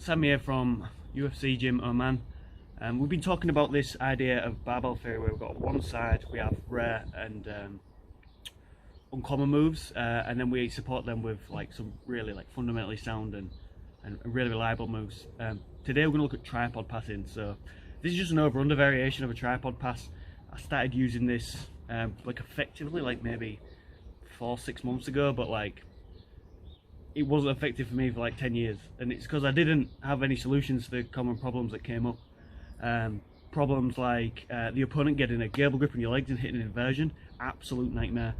Sam here from UFC Gym Oman. We've been talking about this idea of barbell theory where we've got one side we have rare and uncommon moves, and then we support them with like some really like fundamentally sound and really reliable moves. Today we're going to look at tripod passing. So this is just an over-under variation of a tripod pass. I started using this like effectively like maybe 4-6 months ago, but like it wasn't effective for me for like 10 years, and it's because I didn't have any solutions to the common problems that came up. Problems like the opponent getting a gable grip on your legs and hitting an inversion, absolute nightmare.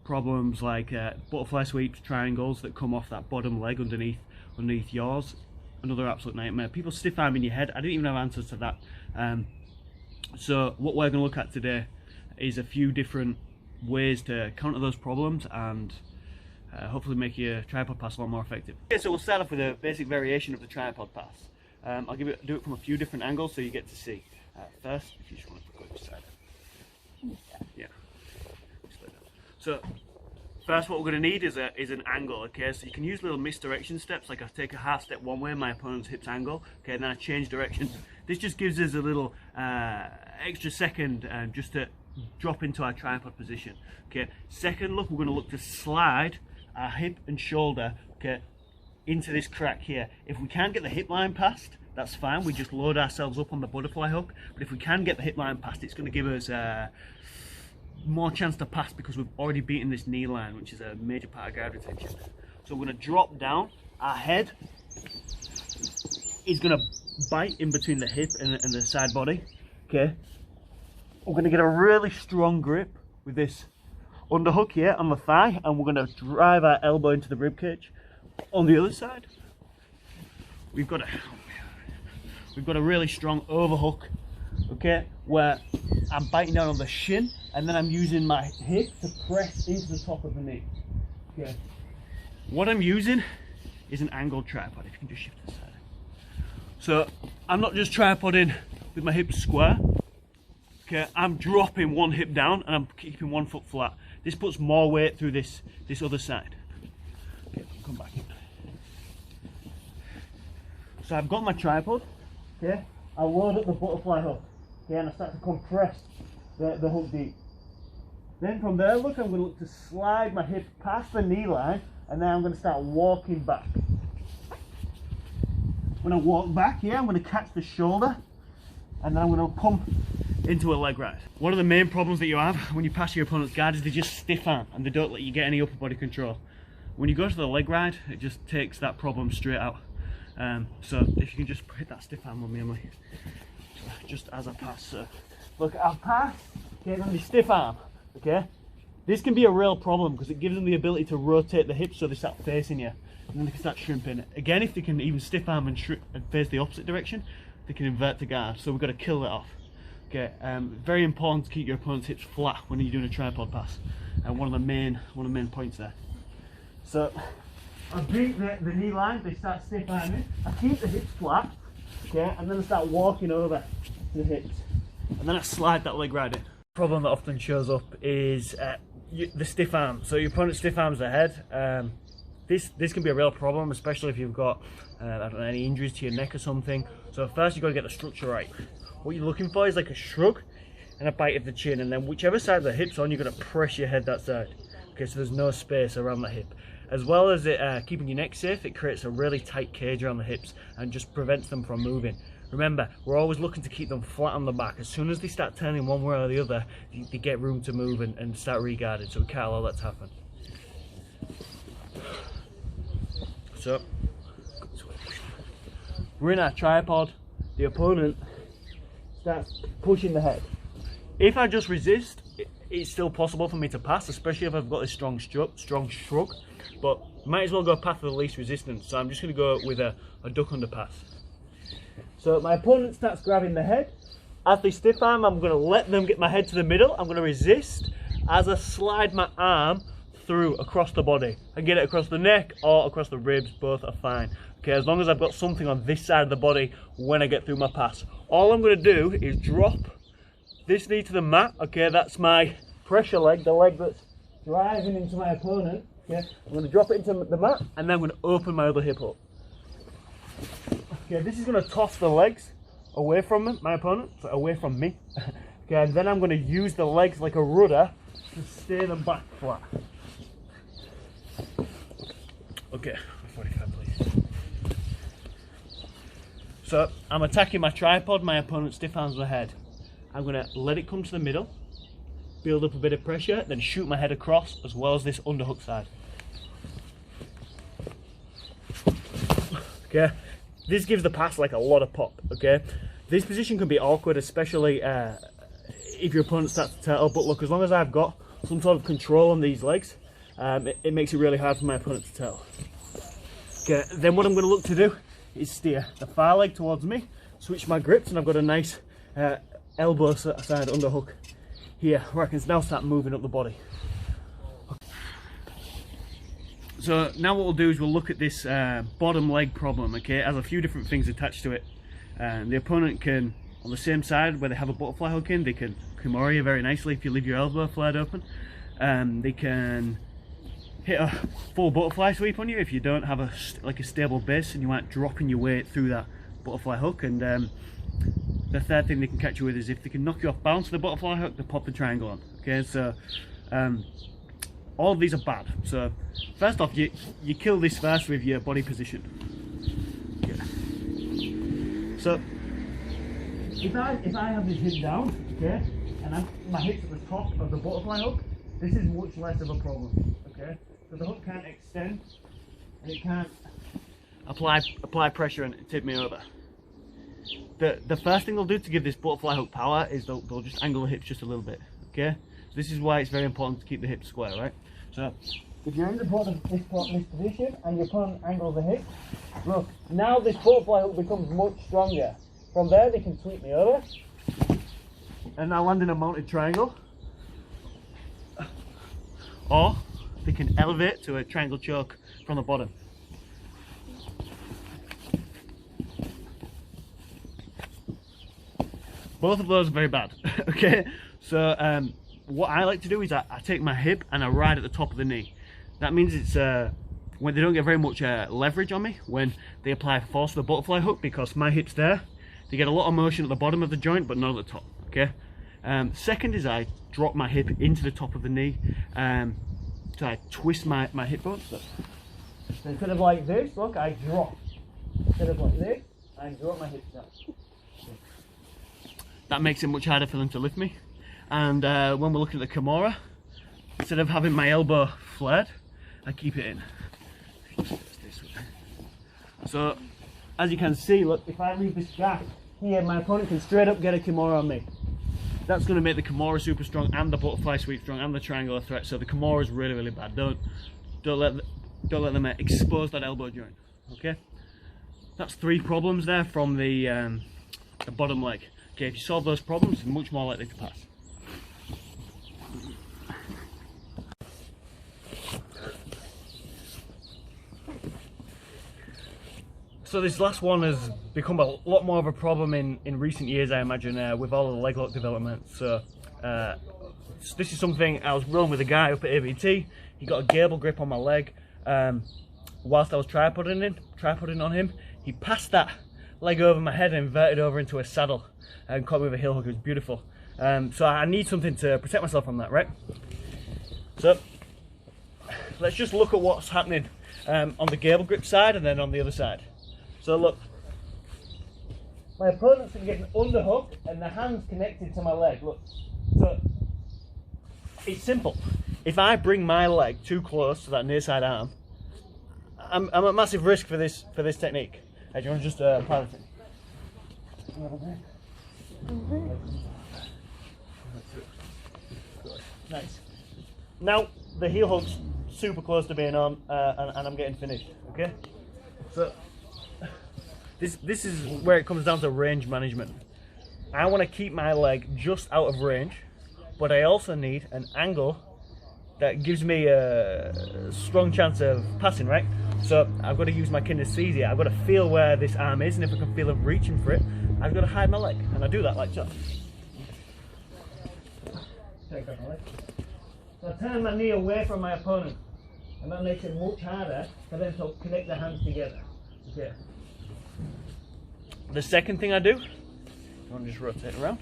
Problems like butterfly sweeps, triangles that come off that bottom leg underneath yours, another absolute nightmare. People stiff arming your head, I didn't even have answers to that. So what we're going to look at today is a few different ways to counter those problems and hopefully make your tripod pass a lot more effective. Okay, so we'll start off with a basic variation of the tripod pass. I'll do it from a few different angles so you get to see. First, if you just want to put it side. Yeah. So first, what we're going to need is an angle. Okay, so you can use little misdirection steps, like I take a half step one way, my opponent's hips angle. Okay, and then I change directions. This just gives us a little extra second just to drop into our tripod position. Okay, second look, we're going to look to slide our hip and shoulder, okay, into this crack here. If we can't get the hip line past, that's fine, we just load ourselves up on the butterfly hook. But if we can get the hip line past, it's going to give us more chance to pass because we've already beaten this knee line, which is a major part of guard retention. So we're going to drop down, our head is going to bite in between the hip and the side body. Okay, we're going to get a really strong grip with this underhook here on the thigh, and we're going to drive our elbow into the rib cage. On the other side, we've got a really strong overhook, okay, where I'm biting down on the shin and then I'm using my hip to press into the top of the knee. Okay, what I'm using is an angled tripod. If you can just shift to the side. So I'm not just tripoding with my hips square. Okay, I'm dropping one hip down and I'm keeping one foot flat. This puts more weight through this other side. Okay, come back in. So I've got my tripod, okay, I load up the butterfly hook, okay, and I start to compress the hook deep. Then from there, look, I'm going to look to slide my hip past the knee line, and then I'm going to start walking back. When I walk back here, I'm going to catch the shoulder, and then I'm going to pump into a leg ride. One of the main problems that you have when you pass your opponent's guard is they just stiff arm, and they don't let you get any upper body control. When you go to the leg ride, it just takes that problem straight out. So if you can just hit that stiff arm on me, Emily, just as I pass. So look, I'll pass, okay, then the stiff arm, okay. This can be a real problem because it gives them the ability to rotate the hips so they start facing you, and then they can start shrimping. Again, if they can even stiff arm and face the opposite direction, they can invert the guard. So we've got to kill that off. Okay, very important to keep your opponent's hips flat when you're doing a tripod pass, and one of the main points there. So I beat the knee line, they start stiff arming, I keep the hips flat, okay, and then I start walking over the hips, and then I slide that leg right in. The problem that often shows up is the stiff arm. So your opponent stiff arms their head. This can be a real problem, especially if you've got I don't know, any injuries to your neck or something. So first you've got to get the structure right. What you're looking for is like a shrug and a bite of the chin, and then whichever side the hip's on, you're going to press your head that side. Okay, so there's no space around the hip. As well as it keeping your neck safe, it creates a really tight cage around the hips and just prevents them from moving. Remember, we're always looking to keep them flat on the back. As soon as they start turning one way or the other, they get room to move and start re-guarding, so we can't allow that to happen. So, we're in our tripod, the opponent starts pushing the head. If I just resist, it's still possible for me to pass, especially if I've got this strong shrug, but might as well go path of the least resistance. So I'm just going to go with a duck under pass. So my opponent starts grabbing the head. As they stiff arm, I'm going to let them get my head to the middle. I'm going to resist as I slide my arm through across the body. I get it across the neck or across the ribs, both are fine. Okay, as long as I've got something on this side of the body when I get through my pass. All I'm going to do is drop this knee to the mat. Okay, that's my pressure leg, the leg that's driving into my opponent. Okay, I'm going to drop it into the mat, and then I'm going to open my other hip up. Okay, this is going to toss the legs away from my opponent, so away from me. Okay, and then I'm going to use the legs like a rudder to steer them back flat. Okay, 45 please. So I'm attacking my tripod, my opponent stiff arms the head. I'm going to let it come to the middle, build up a bit of pressure, then shoot my head across as well as this underhook side. Okay, this gives the pass like a lot of pop. Okay, this position can be awkward, especially if your opponent starts to turtle, but look, as long as I've got some sort of control on these legs, it makes it really hard for my opponent to turtle. Okay, then what I'm going to look to do is steer the far leg towards me, switch my grips, and I've got a nice elbow side underhook here where I can now start moving up the body. So now what we'll do is we'll look at this bottom leg problem. Okay, it has a few different things attached to it. The opponent can, on the same side where they have a butterfly hook in, they can kimura you very nicely if you leave your elbow flared open. They can hit a full butterfly sweep on you if you don't have a stable base and you aren't dropping your weight through that butterfly hook. And the third thing they can catch you with is if they can knock you off balance with the butterfly hook, they pop the triangle on. Okay, so all of these are bad. So first off, you kill this first with your body position. Okay. So if I have this hip down, okay, and my hip's at the top of the butterfly hook, this is much less of a problem. Okay, so the hook can't extend and it can't apply pressure and tip me over. The first thing they'll do to give this butterfly hook power is they'll just angle the hips just a little bit. Okay, so this is why it's very important to keep the hips square, right? So if you're in this position and your opponent angles the hip, look, now this butterfly hook becomes much stronger. From there they can sweep me over and now land in a mounted triangle, or they can elevate to a triangle choke from the bottom. Both of those are very bad. Okay, so what I like to do is I take my hip and I ride at the top of the knee. That means it's when they don't get very much leverage on me when they apply force to the butterfly hook, because my hip's there. They get a lot of motion at the bottom of the joint but not at the top. Okay. Second is I drop my hip into the top of the knee, so I twist my hip bones. So instead of like this, look, I drop. Instead of like this, I drop my hips down. That makes it much harder for them to lift me. And when we're looking at the kimura, instead of having my elbow flared, I keep it in. So as you can see, look, if I leave this gap here, my opponent can straight up get a kimura on me. That's going to make the kimura super strong and the butterfly sweep strong and the triangle a threat. So the kimura is really, really bad. Don't let them expose that elbow joint. Okay, that's 3 problems there from the bottom leg. Okay, if you solve those problems, you're much more likely to pass. So this last one has become a lot more of a problem in recent years, I imagine, with all of the leg lock development. So this is something I was rolling with a guy up at ABT. He got a gable grip on my leg whilst I was tripoding on him. He passed that leg over my head and inverted over into a saddle and caught me with a heel hook. It was beautiful. So I need something to protect myself from that, right? So let's just look at what's happening on the gable grip side and then on the other side. So look, my opponent's going to get an underhook and the hand's connected to my leg. Look, so it's simple. If I bring my leg too close to that near side arm, I'm at massive risk for this technique. Hey, do you want to just apply the thing? Nice. Now the heel hook's super close to being on, and I'm getting finished. Okay, so this is where it comes down to range management. I want to keep my leg just out of range, but I also need an angle that gives me a strong chance of passing, right? So I've got to use my kinesthesia. I've got to feel where this arm is, and if I can feel it reaching for it, I've got to hide my leg, and I do that like so. Take off my leg. So I turn my knee away from my opponent, and that makes it much harder for them to connect their hands together. Okay. The second thing I do, I want to just rotate around,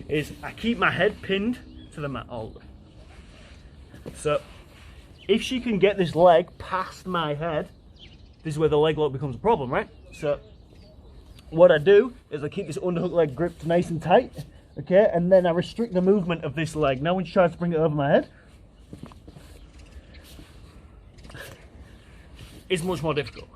is I keep my head pinned to the mat all the way. So if she can get this leg past my head, this is where the leg lock becomes a problem, right? So what I do is I keep this underhook leg gripped nice and tight, okay, and then I restrict the movement of this leg. Now when she tries to bring it over my head, it's much more difficult.